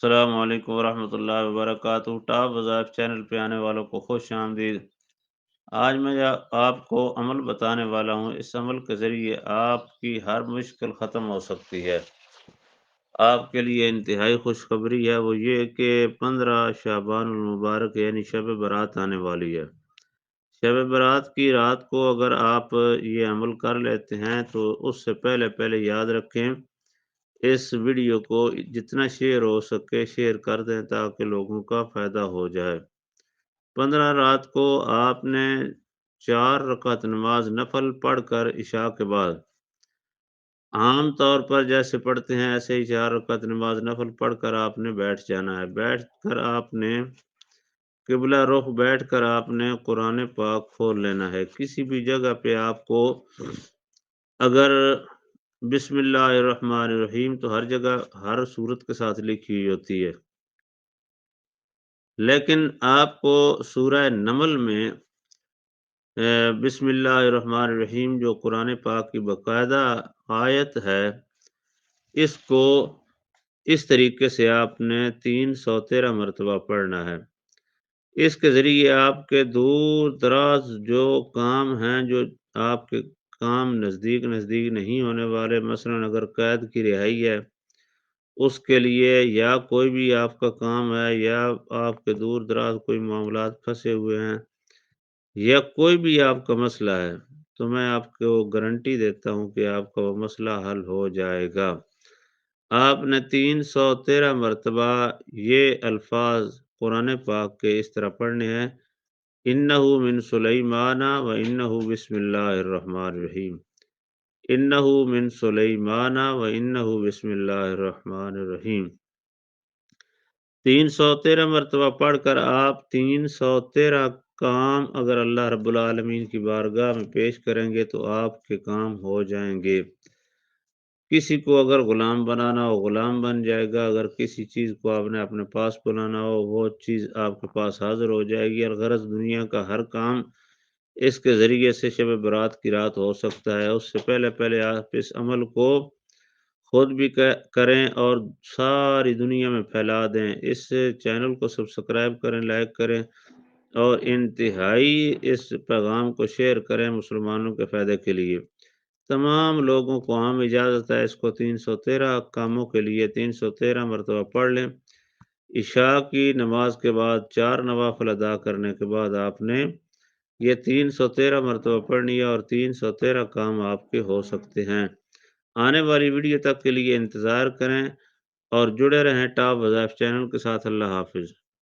السلام علیکم ورحمۃ اللہ وبرکاتہ۔ ٹاپ وظائف چینل پہ آنے والوں کو خوش آمدید۔ آج میں آپ کو عمل بتانے والا ہوں۔ اس عمل کے ذریعے آپ کی ہر مشکل ختم ہو سکتی ہے۔ آپ کے لیے انتہائی خوشخبری ہے، وہ یہ کہ 15 شعبان المبارک یعنی شب برات آنے والی ہے۔ شب برات کی رات کو اگر آپ یہ عمل کر لیتے ہیں تو اس سے پہلے یاد رکھیں، اس ویڈیو کو جتنا شیئر ہو سکے شیئر کر دیں تاکہ لوگوں کا فائدہ ہو جائے۔ 15 رات کو آپ نے 4 رکعت نماز نفل پڑھ کر عشاء کے بعد، عام طور پر جیسے پڑھتے ہیں ایسے ہی 4 رکعت نماز نفل پڑھ کر آپ نے بیٹھ جانا ہے۔ بیٹھ کر آپ نے قبلہ رخ بیٹھ کر آپ نے قرآن پاک کھول لینا ہے۔ کسی بھی جگہ پہ آپ کو اگر بسم اللہ الرحمن الرحیم تو ہر جگہ ہر صورت کے ساتھ لکھی ہوئی ہوتی ہے، لیکن آپ کو سورہ نمل میں بسم اللہ الرحمن الرحیم جو قرآن پاک کی باقاعدہ آیت ہے، اس کو اس طریقے سے آپ نے 313 مرتبہ پڑھنا ہے۔ اس کے ذریعے آپ کے دور دراز جو کام ہیں، جو آپ کے کام نزدیک نہیں ہونے والے، مثلا اگر قید کی رہائی ہے اس کے لیے، یا کوئی بھی آپ کا کام ہے، یا آپ کے دور دراز کوئی معاملات پھنسے ہوئے ہیں، یا کوئی بھی آپ کا مسئلہ ہے، تو میں آپ کو گارنٹی دیتا ہوں کہ آپ کا وہ مسئلہ حل ہو جائے گا۔ آپ نے 313 مرتبہ یہ الفاظ قرآن پاک کے اس طرح پڑھنے ہیں: انہو من سلیمان و انہو بسم اللہ الرحمن الرحیم، انہو من سلیمان و انہو بسم اللہ الرحمن الرحیم۔ 313 مرتبہ پڑھ کر آپ 313 کام اگر اللہ رب العالمین کی بارگاہ میں پیش کریں گے تو آپ کے کام ہو جائیں گے۔ کسی کو اگر غلام بنانا ہو غلام بن جائے گا، اگر کسی چیز کو آپ نے اپنے پاس بلانا ہو وہ چیز آپ کے پاس حاضر ہو جائے گی، اور غرض دنیا کا ہر کام اس کے ذریعے سے شب برات کی رات ہو سکتا ہے۔ اس سے پہلے آپ اس عمل کو خود بھی کریں اور ساری دنیا میں پھیلا دیں۔ اس چینل کو سبسکرائب کریں، لائک کریں، اور انتہائی اس پیغام کو شیئر کریں مسلمانوں کے فائدے کے لیے۔ تمام لوگوں کو عام اجازت ہے اس کو 313 کاموں کے لیے 313 مرتبہ پڑھ لیں۔ عشاء کی نماز کے بعد 4 نوافل ادا کرنے کے بعد آپ نے یہ 313 مرتبہ پڑھنی ہے، اور 313 کام آپ کے ہو سکتے ہیں۔ آنے والی ویڈیو تک کے لیے انتظار کریں اور جڑے رہیں ٹاپ وظائف چینل کے ساتھ۔ اللہ حافظ۔